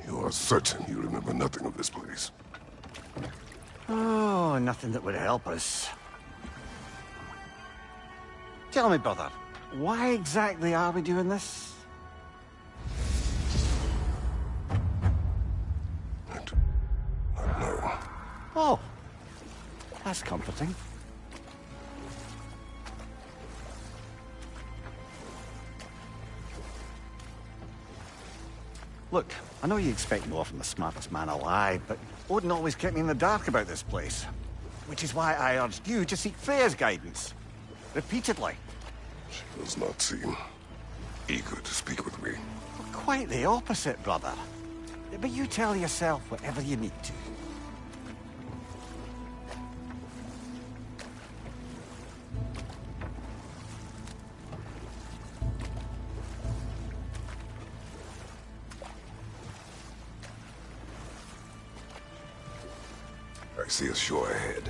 You are certain you remember nothing of this place? Oh, nothing that would help us. Tell me, brother, why exactly are we doing this? I don't know. Oh, that's comforting. Look, I know you expect more from the smartest man alive, but Odin always kept me in the dark about this place. Which is why I urged you to seek Freya's guidance. Repeatedly. She does not seem eager to speak with me. Well, quite the opposite, brother. But you tell yourself whatever you need to. I see a shore ahead.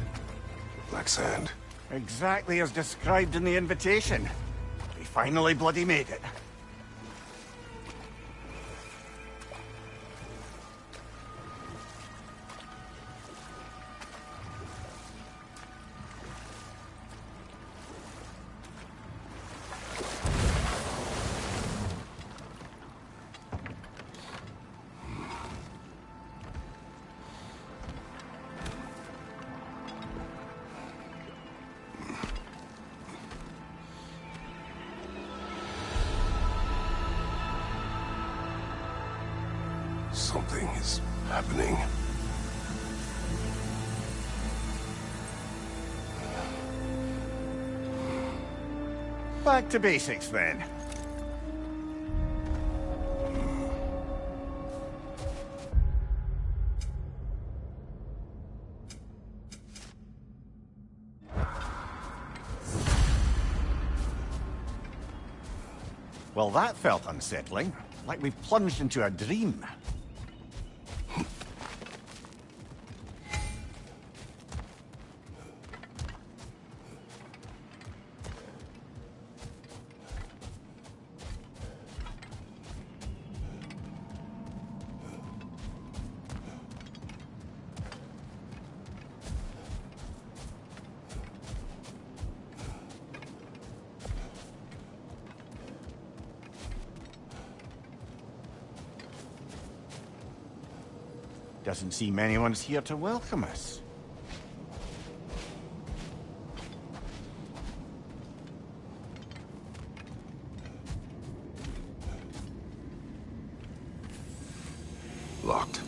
Black sand. Exactly as described in the invitation. We finally bloody made it. Something is happening. Back to basics, then. Well, that felt unsettling. Like we've plunged into a dream. Doesn't seem anyone's here to welcome us. Locked.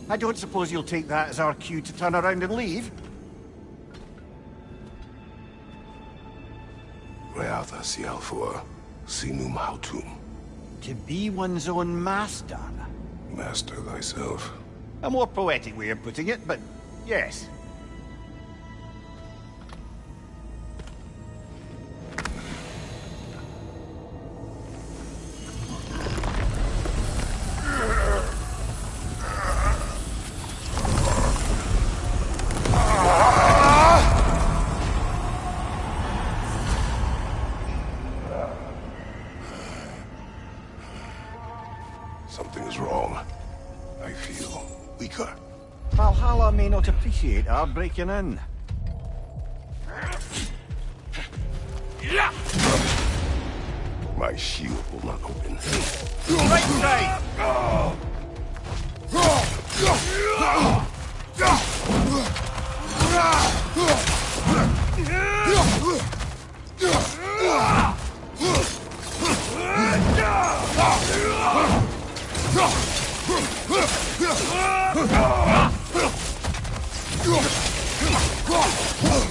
I don't suppose you'll take that as our cue to turn around and leave? Reatha Sialfur, Sinum Hautum. To be one's own master. Master thyself. A more poetic way of putting it, but yes. Something is wrong. I feel weaker. Valhalla may not appreciate our breaking in. My shield will not open. Right side!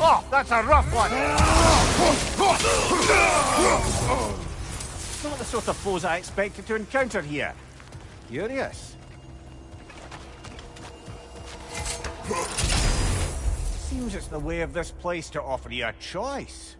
Oh, that's a rough one! Not the sort of foes I expected to encounter here. Curious. Seems it's the way of this place to offer you a choice.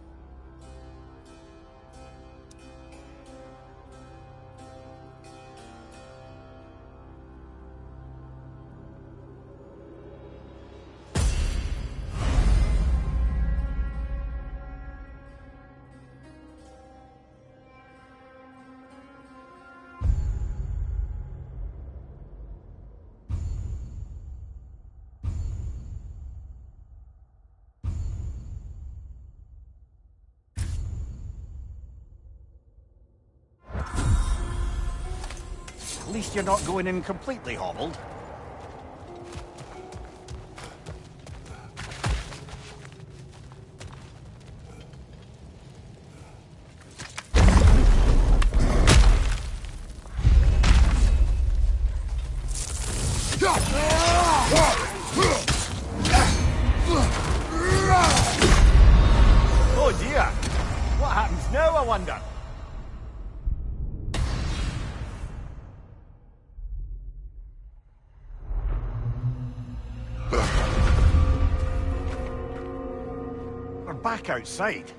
At least you're not going in completely hobbled. Oh dear! What happens now, I wonder? We're back outside.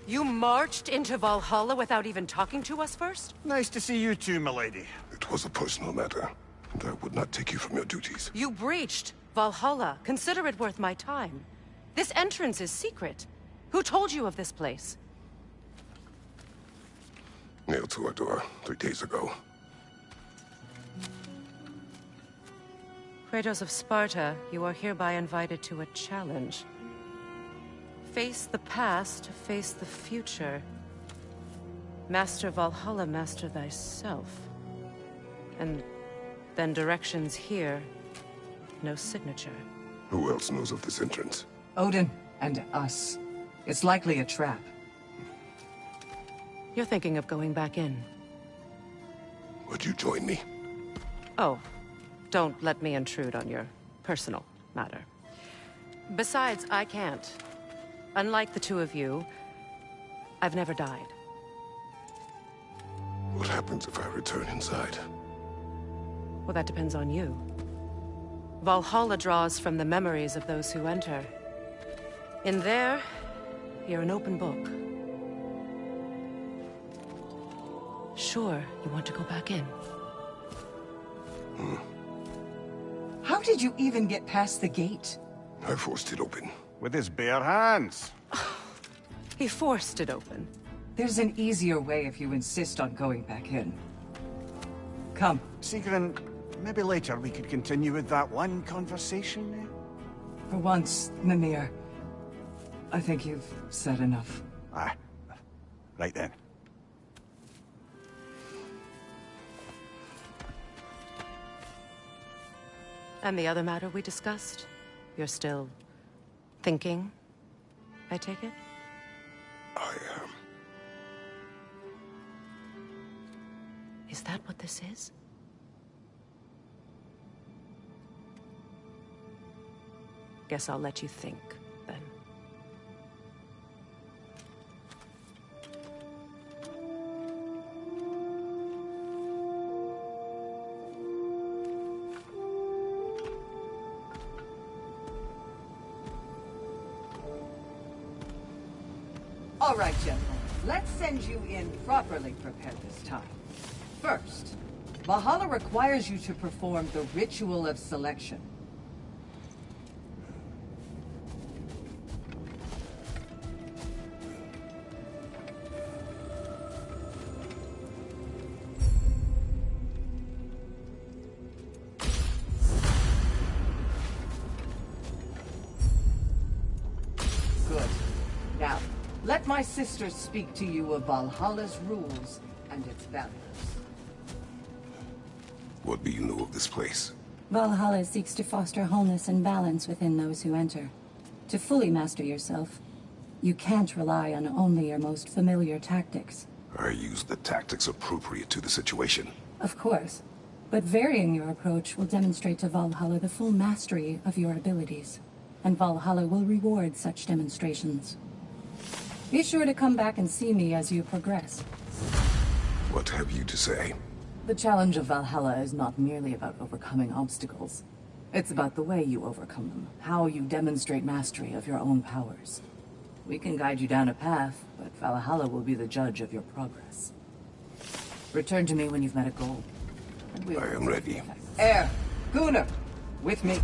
You marched into Valhalla without even talking to us first? Nice to see you too, milady. It was a personal matter, and I would not take you from your duties. You breached Valhalla. Consider it worth my time. This entrance is secret. Who told you of this place? Nailed to our door 3 days ago. Kratos of Sparta, you are hereby invited to a challenge. Face the past, face the future. Master Valhalla, master thyself. And then directions here, no signature. Who else knows of this entrance? Odin and us. It's likely a trap. You're thinking of going back in. Would you join me? Oh, don't let me intrude on your personal matter. Besides, I can't. Unlike the two of you, I've never died. What happens if I return inside? Well, that depends on you. Valhalla draws from the memories of those who enter. In there, you're an open book. Sure, you want to go back in. How did you even get past the gate? I forced it open. With his bare hands. He forced it open. There's an easier way if you insist on going back in. Come. Sigrun, maybe later we could continue with that one conversation, eh? For once, Mimir, I think you've said enough. Aye. Right then. And the other matter we discussed? You're still thinking, I take it? I am. Is that what this is? Guess I'll let you think, then. All right, gentlemen. Let's send you in properly prepared this time. First, Valhalla requires you to perform the ritual of selection. Good. Now, let my sisters speak to you of Valhalla's rules and its values. What do you know of this place? Valhalla seeks to foster wholeness and balance within those who enter. To fully master yourself, you can't rely on only your most familiar tactics. I use the tactics appropriate to the situation. Of course, but varying your approach will demonstrate to Valhalla the full mastery of your abilities, and Valhalla will reward such demonstrations. Be sure to come back and see me as you progress. What have you to say? The challenge of Valhalla is not merely about overcoming obstacles. It's about the way you overcome them, how you demonstrate mastery of your own powers. We can guide you down a path, but Valhalla will be the judge of your progress. Return to me when you've met a goal. And we will I am ready. Air, Gunnar, with me.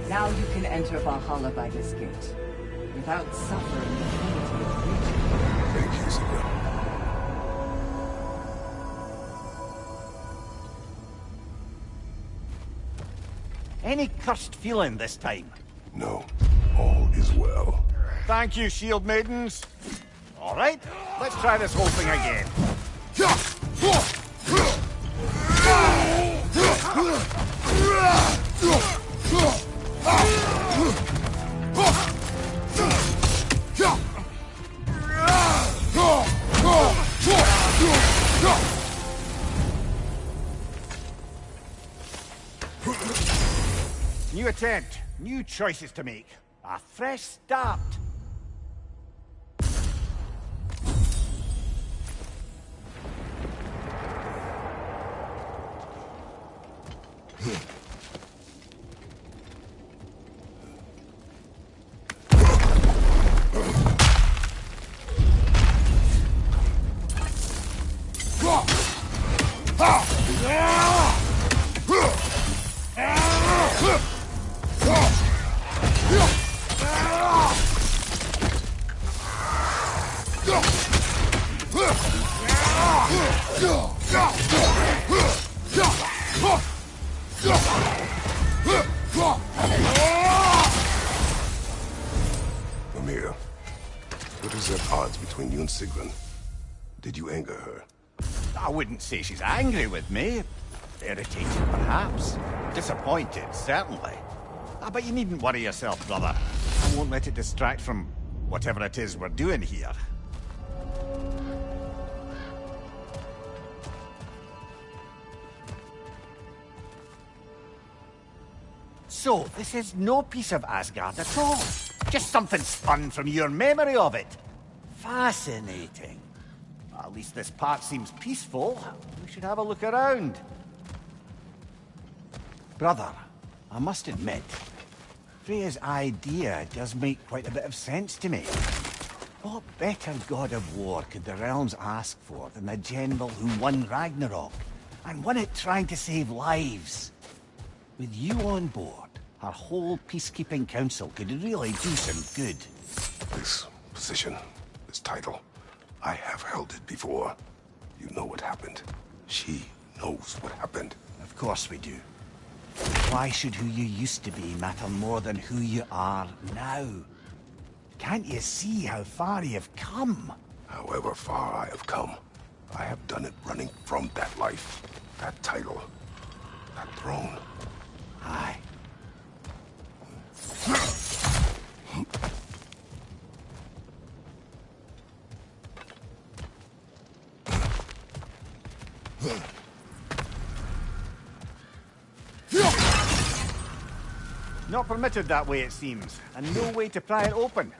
Now you can enter Valhalla by this gate, without suffering the penalty of breaching. Thank you, Sigurd. Any cursed feeling this time? No, all is well. Thank you, shield maidens. All right, let's try this whole thing again. New attempt, new choices to make. A fresh start. Amir, what is at odds between you and Sigrun? Did you anger her? I wouldn't say she's angry with me. Irritated, perhaps. Disappointed, certainly. But you needn't worry yourself, brother. I won't let it distract from whatever it is we're doing here. So, this is no piece of Asgard at all. Just something spun from your memory of it. Fascinating. At least this part seems peaceful. We should have a look around. Brother, I must admit, Freya's idea does make quite a bit of sense to me. What better god of war could the realms ask for than the general who won Ragnarok, and won it trying to save lives? With you on board, our whole peacekeeping council could really do some good. This position, this title, I have held it before. You know what happened. She knows what happened. Of course we do. Why should who you used to be matter more than who you are now? Can't you see how far you've come? However far I have come, I have done it running from that life, that title, that throne. Aye. Not permitted that way, it seems, and no way to pry it open.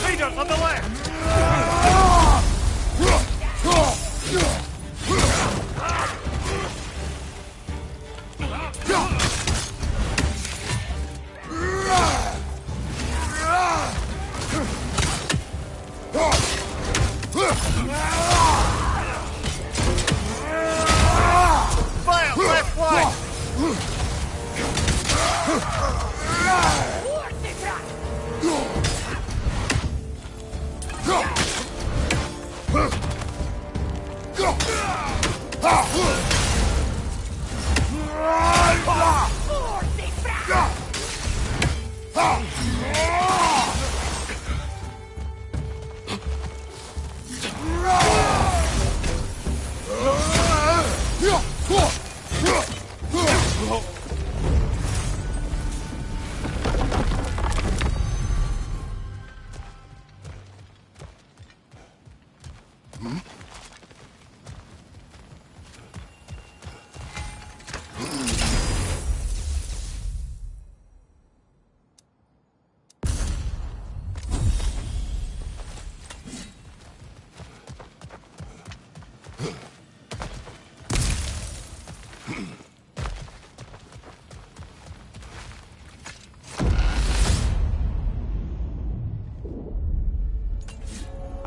Leaders on the left! Fire! Left flank!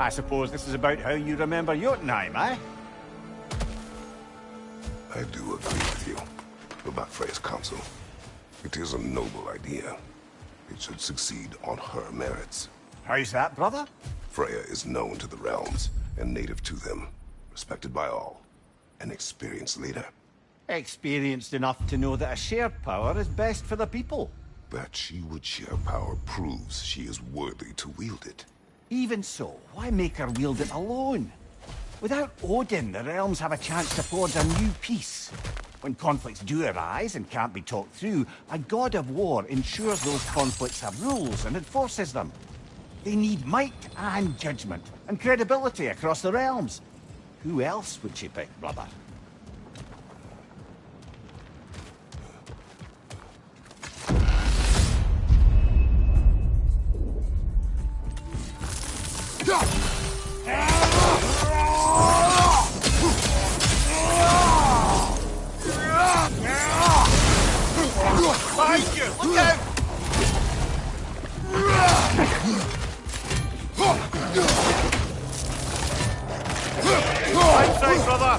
I suppose this is about how you remember Jotunheim, eh? I do agree with you about Freya's council. It is a noble idea. It should succeed on her merits. How's that, brother? Freya is known to the realms and native to them, respected by all. An experienced leader. Experienced enough to know that a shared power is best for the people. That she would share power proves she is worthy to wield it. Even so, why make her wield it alone? Without Odin, the realms have a chance to forge a new peace. When conflicts do arise and can't be talked through, a god of war ensures those conflicts have rules and enforces them. They need might and judgment, and credibility across the realms. Who else would she pick, brother? Behind you! Look out! Right side, brother!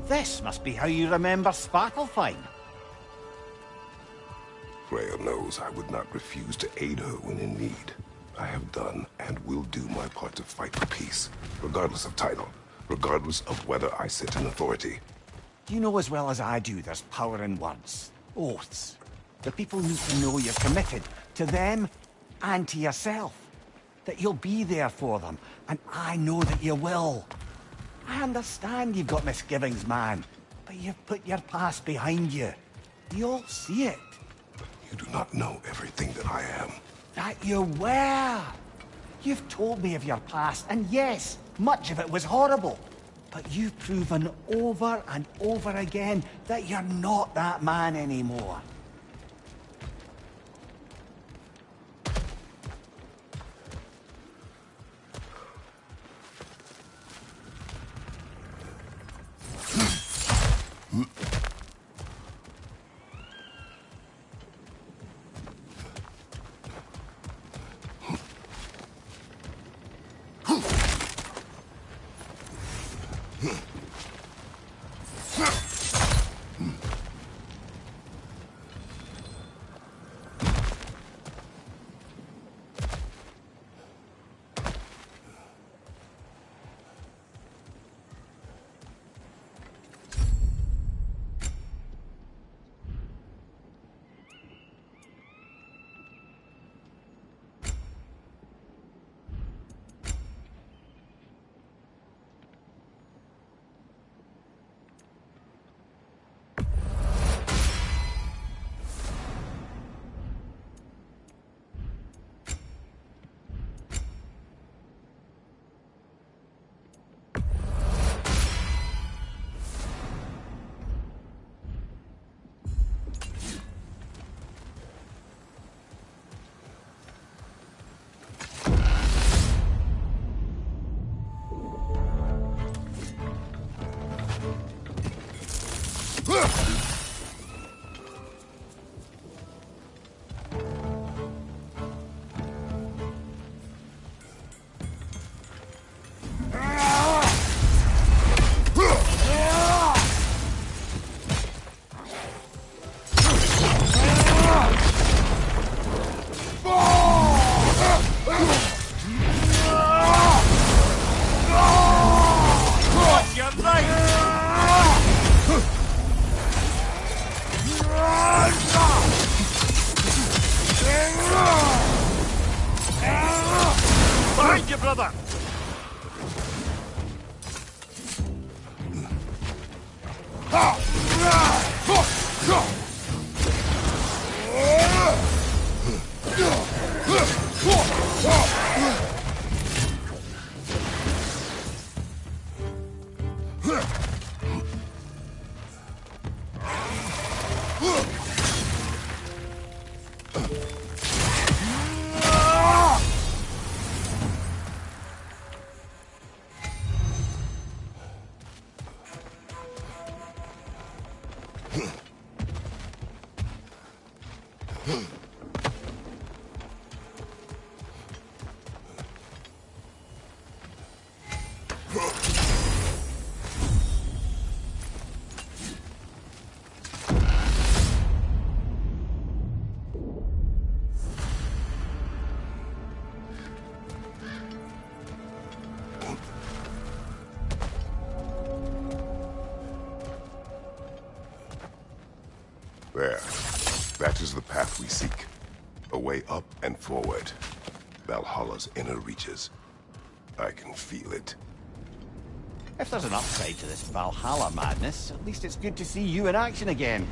This must be how you remember Svartalfheim. Freya knows I would not refuse to aid her when in need. I have done and will do my part to fight for peace, regardless of title, regardless of whether I sit in authority. You know as well as I do there's power in words, oaths. The people need to know you're committed, to them and to yourself. That you'll be there for them, and I know that you will. I understand you've got misgivings, man, but you've put your past behind you. You all see it. You do not know everything that I am. That you were. You've told me of your past, and yes, much of it was horrible. But you've proven over and over again that you're not that man anymore. you, brother! There. That is the path we seek. A way up and forward. Valhalla's inner reaches. I can feel it. If there's an upside to this Valhalla madness, at least it's good to see you in action again.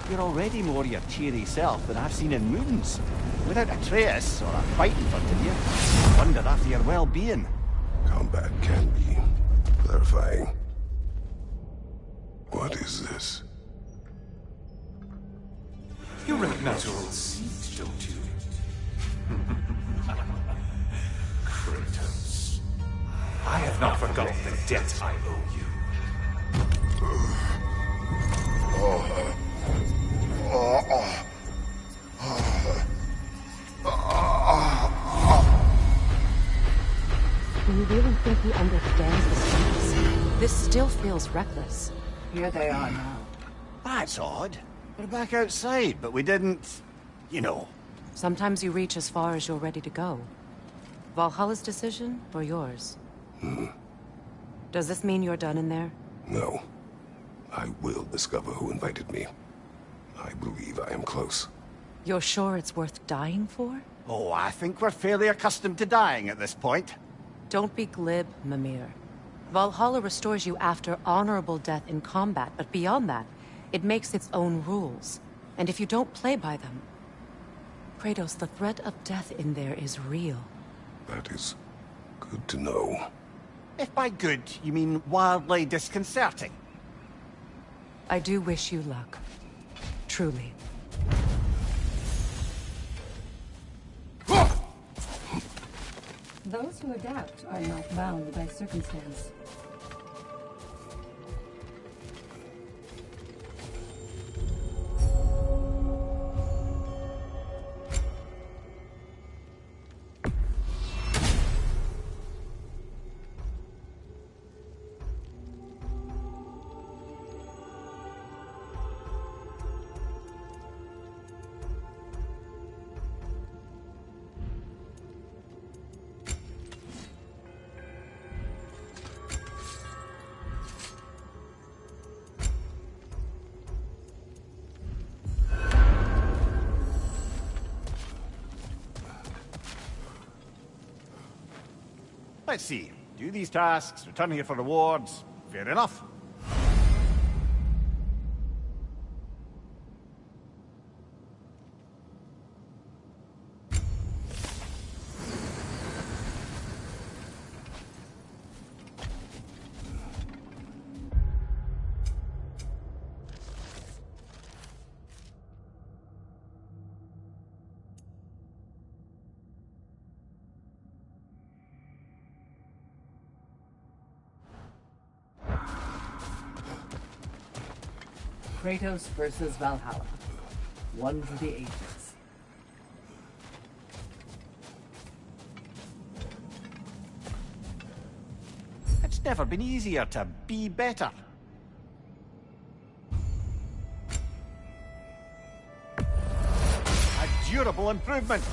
You're already more your cheery self than I've seen in moons. Without Atreus, or a fighting for you, I wonder after your well-being. Combat can be clarifying. What is this? You recognize your old seat, don't you? Kratos. I have not forgotten the debt I owe you. Do you really think he understands the stakes? This still feels reckless. Here they are now. That's odd. We're back outside, but we didn't... you know. Sometimes you reach as far as you're ready to go. Valhalla's decision, or yours? Does this mean you're done in there? No. I will discover who invited me. I believe I am close. You're sure it's worth dying for? Oh, I think we're fairly accustomed to dying at this point. Don't be glib, Mimir. Valhalla restores you after honorable death in combat, but beyond that, it makes its own rules. And if you don't play by them... Kratos, the threat of death in there is real. That is good to know. If by good, you mean wildly disconcerting. I do wish you luck. Truly. Those who adapt are not bound by circumstance. Let's see. Do these tasks, return here for rewards. Fair enough. Kratos versus Valhalla. One for the ages. It's never been easier to be better. A durable improvement.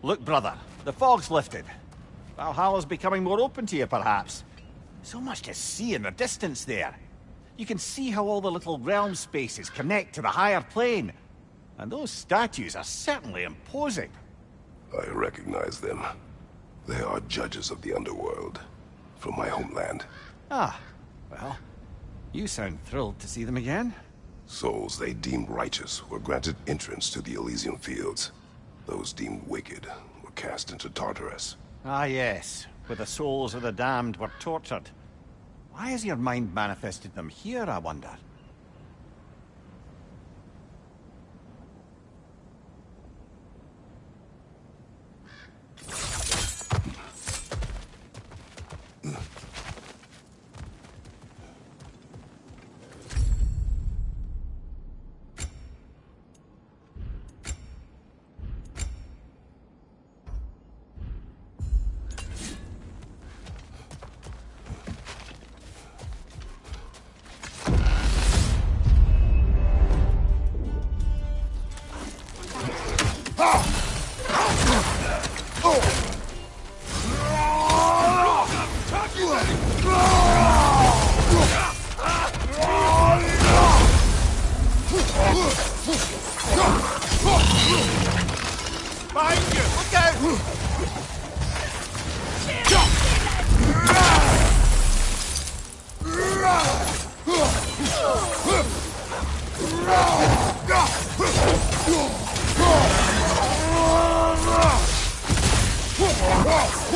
Look, brother, the fog's lifted. Valhalla's becoming more open to you, perhaps. So much to see in the distance there. You can see how all the little realm spaces connect to the higher plane. And those statues are certainly imposing. I recognize them. They are judges of the underworld, from my homeland. Ah, well, you sound thrilled to see them again. Souls they deemed righteous were granted entrance to the Elysian fields. Those deemed wicked were cast into Tartarus. Ah, yes, where the souls of the damned were tortured. Why has your mind manifested them here, I wonder?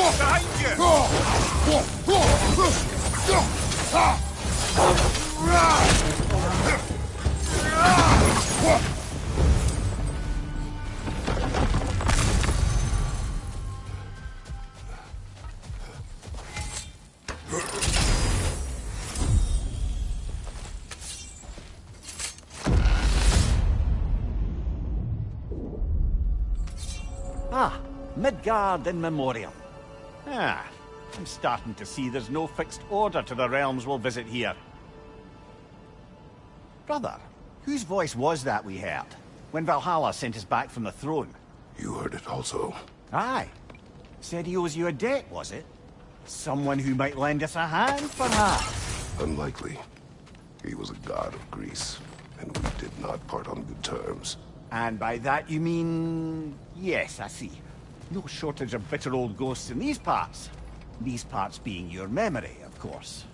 Behind you! Look out! Ah, Midgard in memoriam. Ah, I'm starting to see there's no fixed order to the realms we'll visit here. Brother, whose voice was that we heard when Valhalla sent us back from the throne? You heard it also. Aye. Said he owes you a debt, was it? Someone who might lend us a hand, perhaps? Unlikely. He was a god of Greece, and we did not part on good terms. And by that you mean... Yes, I see. No shortage of bitter old ghosts in these parts. These parts being your memory, of course.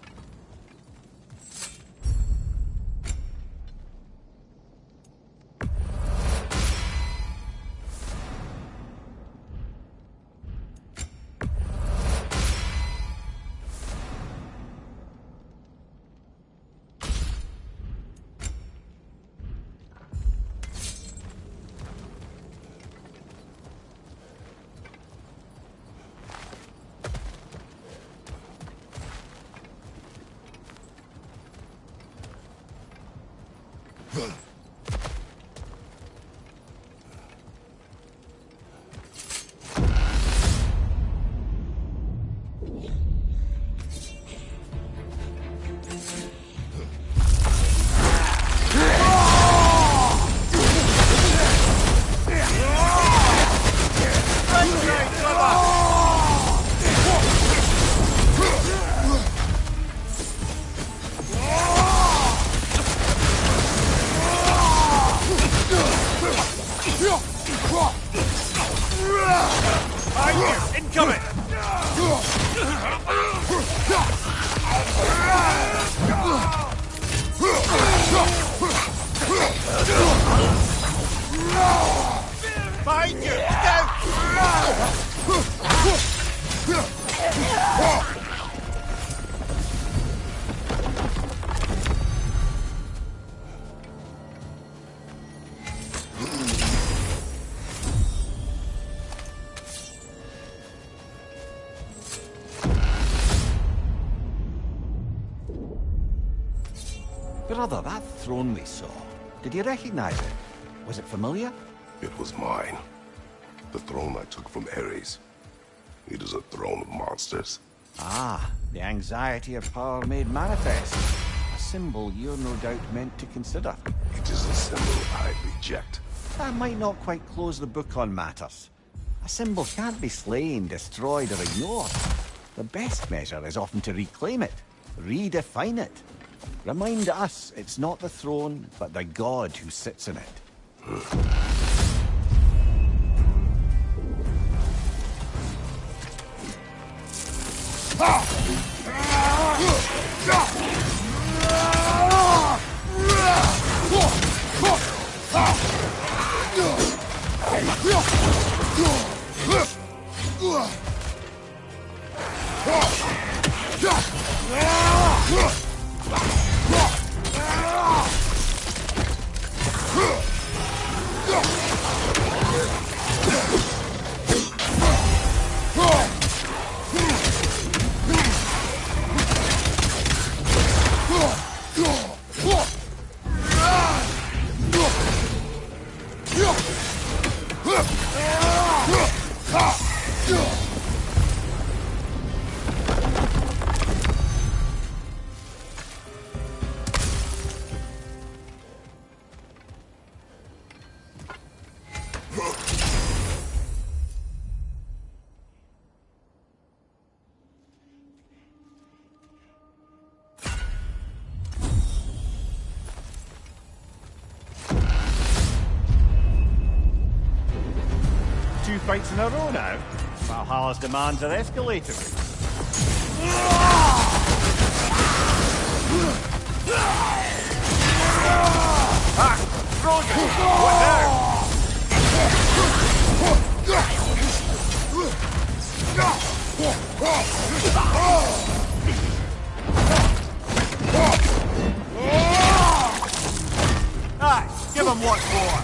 Brother, that throne we saw, did you recognize it? Was it familiar? It was mine. The throne I took from Ares. It is a throne of monsters. Ah, the anxiety of power made manifest. A symbol you're no doubt meant to consider. It is a symbol I reject. That might not quite close the book on matters. A symbol can't be slain, destroyed, or ignored. The best measure is often to reclaim it, redefine it. Remind us it's not the throne, but the god who sits in it. Two fights in a row now. Valhalla's demands are escalating. Ah! Frozen! What now? Aye, give him what for.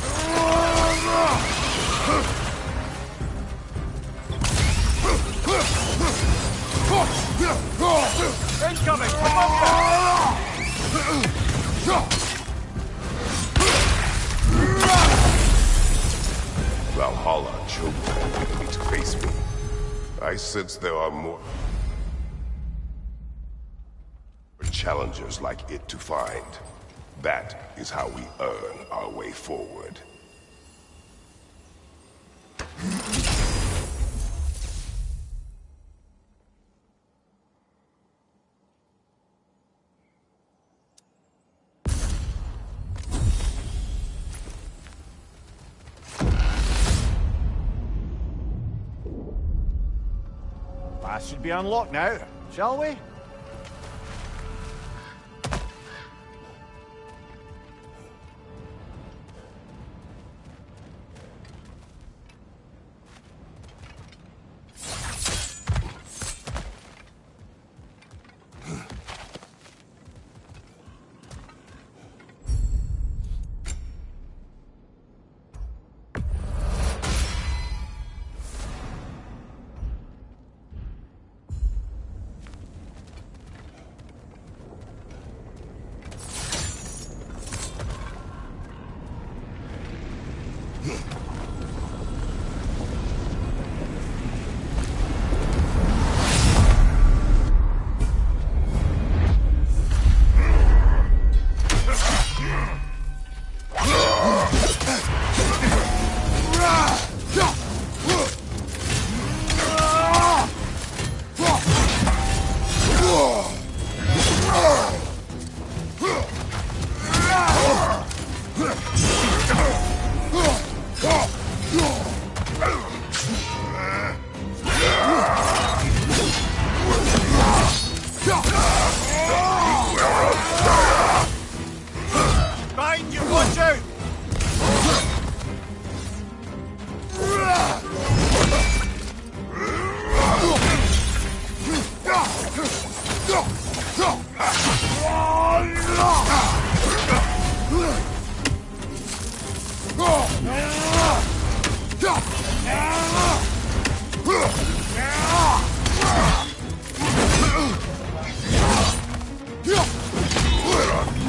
Incoming! Valhalla chose an enemy to face me. I sense there are more challengers like it to find. That is how we earn our way forward. Path should be unlocked now, shall we? Behind you, watch out!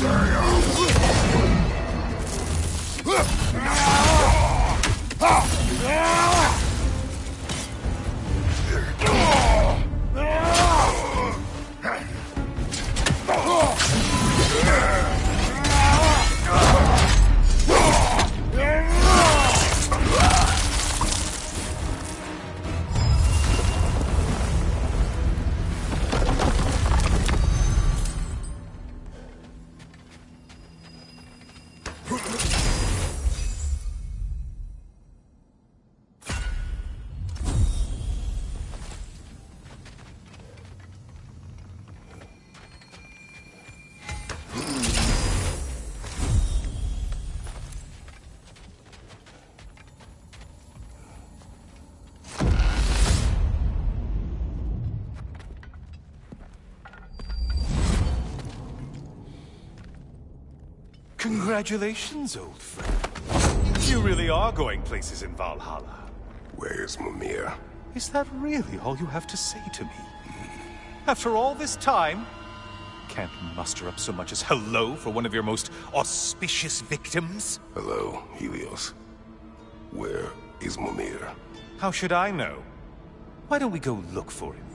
Damn! Congratulations, old friend. You really are going places in Valhalla. Where's Mimir? Is that really all you have to say to me? After all this time? Can't muster up so much as hello for one of your most auspicious victims? Hello, Helios. Where is Mimir? How should I know? Why don't we go look for him?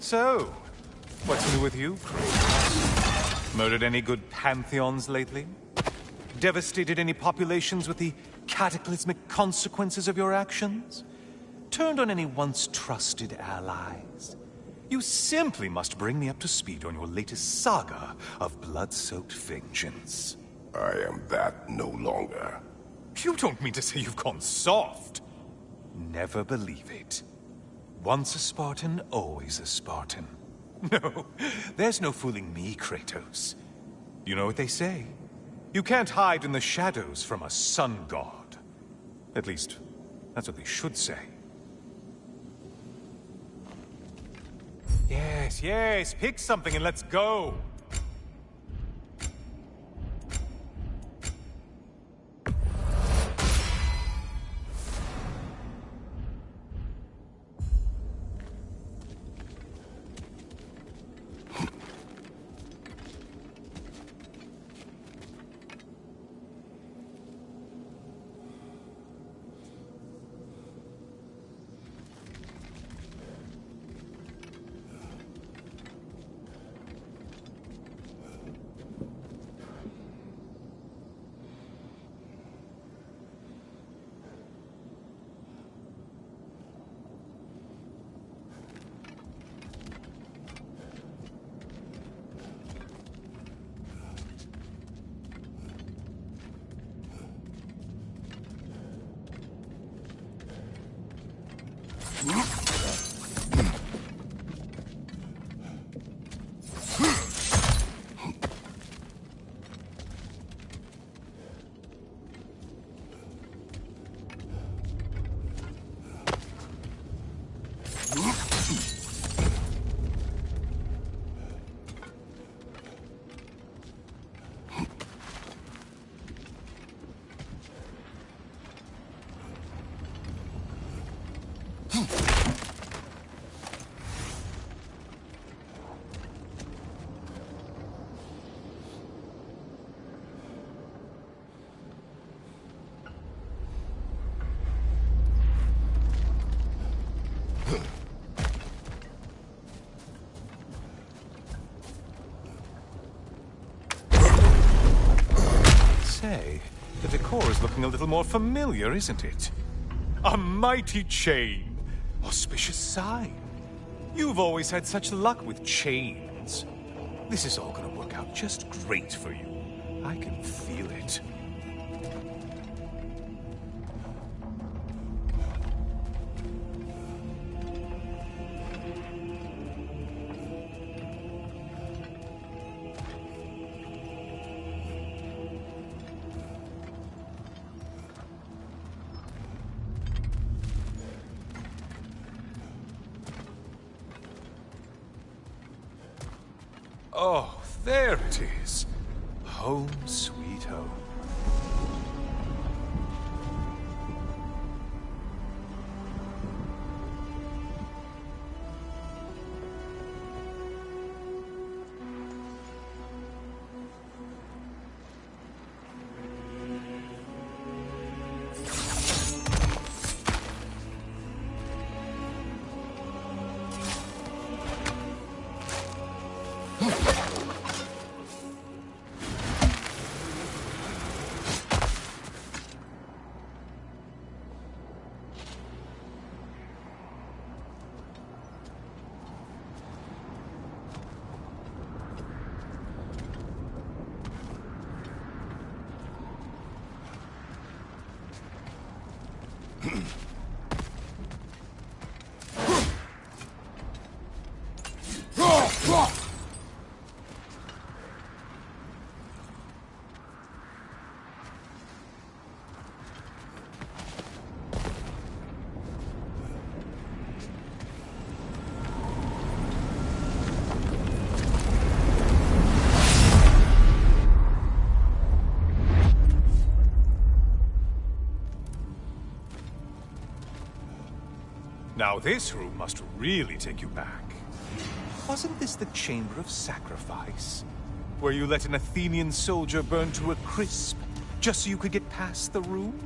So, what's new with you, Kratos? Murdered any good pantheons lately? Devastated any populations with the cataclysmic consequences of your actions? Turned on any once trusted allies? You simply must bring me up to speed on your latest saga of blood-soaked vengeance. I am that no longer. You don't mean to say you've gone soft? Never believe it. Once a Spartan, always a Spartan. No, there's no fooling me, Kratos. You know what they say? You can't hide in the shadows from a sun god. At least, that's what they should say. Yes, pick something and let's go! Say, the decor is looking a little more familiar, isn't it? A mighty chain. Auspicious sign. You've always had such luck with chains. This is all gonna work out just great for you. I can feel it. Oh, there it is. Home sweet home. Now this room must really take you back. Wasn't this the Chamber of Sacrifice? Where you let an Athenian soldier burn to a crisp, just so you could get past the room?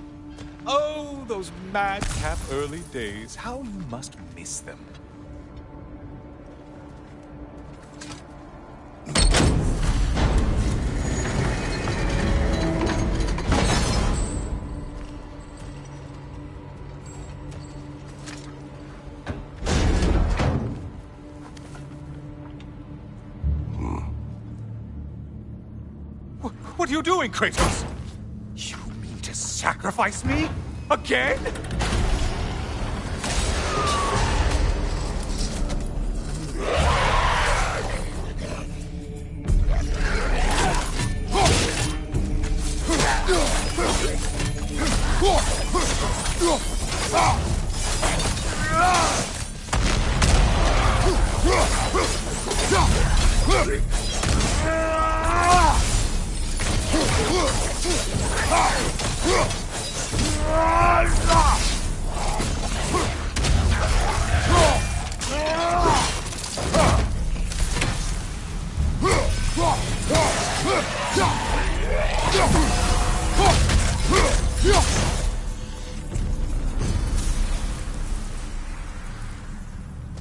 Oh, those madcap early days. How you must miss them. What are you doing, Kratos? You mean to sacrifice me? Again?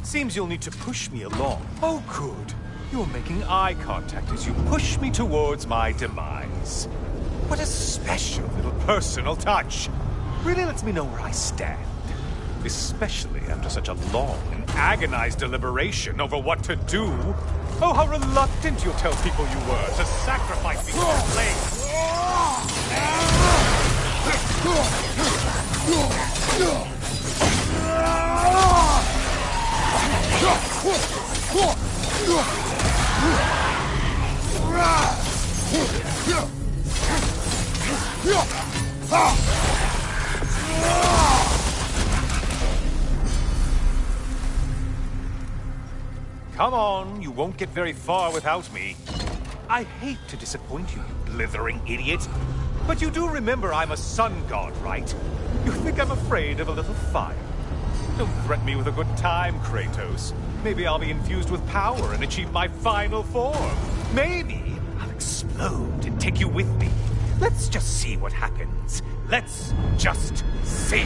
Seems you'll need to push me along. Oh, good. You're making eye contact as you push me towards my demise. What a special little personal touch. Really lets me know where I stand. Especially after such a long and agonized deliberation over what to do. Oh, how reluctant you'll tell people you were to sacrifice me to their place. Come on, you won't get very far without me. I hate to disappoint you, you blithering idiot. But you do remember I'm a sun god, right? You think I'm afraid of a little fire? Don't threaten me with a good time, Kratos. Maybe I'll be infused with power and achieve my final form. Maybe I'll explode and take you with me. Let's just see what happens. Let's just see.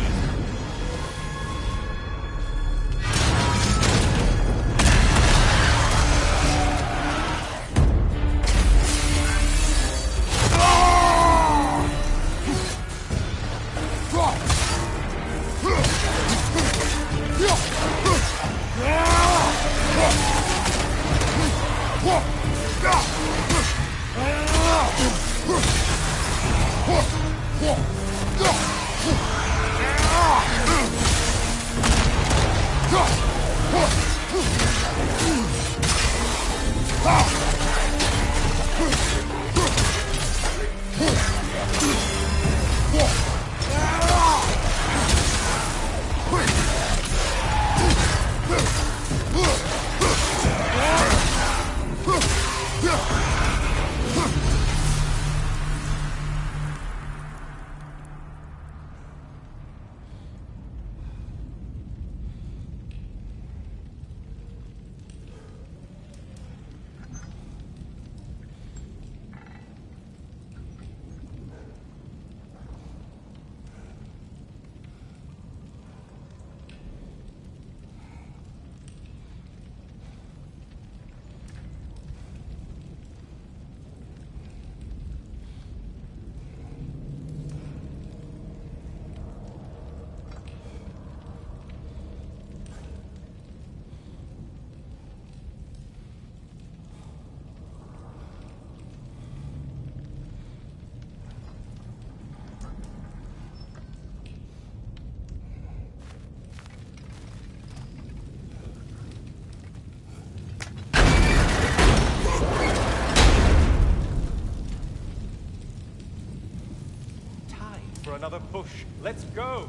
Another push. Let's go!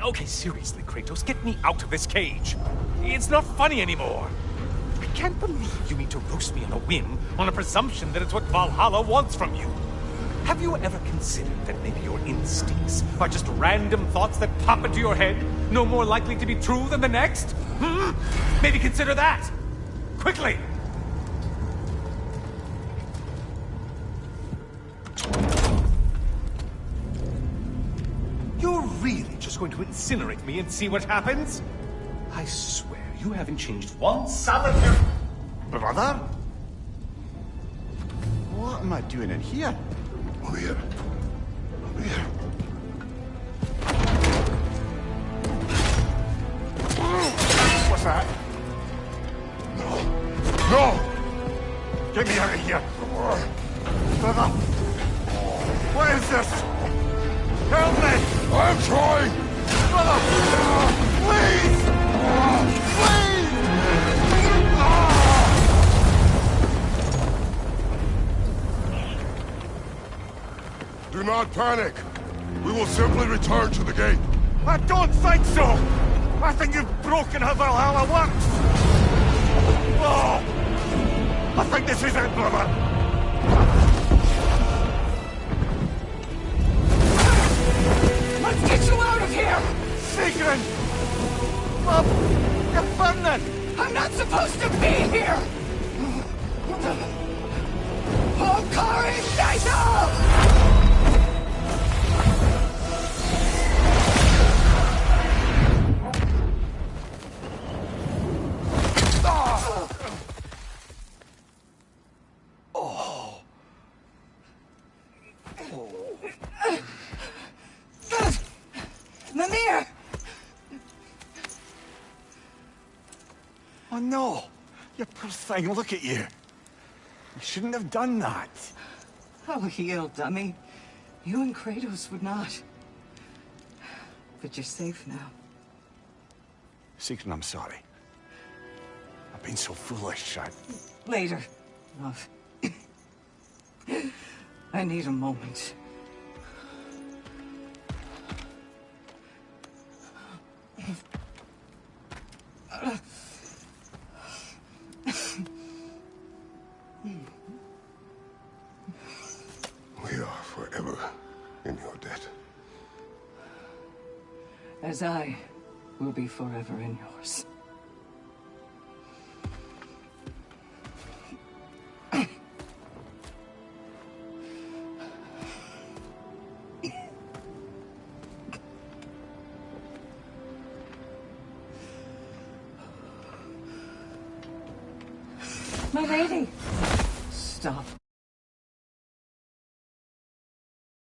Okay, seriously, Kratos, get me out of this cage. It's not funny anymore. can't believe you mean to roast me on a whim, on a presumption that it's what Valhalla wants from you. Have you ever considered that maybe your instincts are just random thoughts that pop into your head, no more likely to be true than the next? Maybe consider that! Quickly! You're really just going to incinerate me and see what happens? I swear you haven't changed one solitary... Brother? What am I doing in here? Over here. Over here. What's that? No. No! Get me out of here! Brother! What is this? Help me! I'm trying! Brother! Please! Please! Do not panic. We will simply return to the gate. I don't think so! I think you've broken how Valhalla works! Oh! I think this is it, brother! Let's get you out of here! Sigrun! Love, you're burning! I'm not supposed to be here! Hokari Naito! Mimir! Oh no! You poor thing, look at you! You shouldn't have done that. Oh, heal, dummy. You and Kratos would not. But you're safe now. Sigrun, I'm sorry. I've been so foolish, Later, love. I need a moment. We are forever in your debt. As I will be forever in yours. My lady! Stop.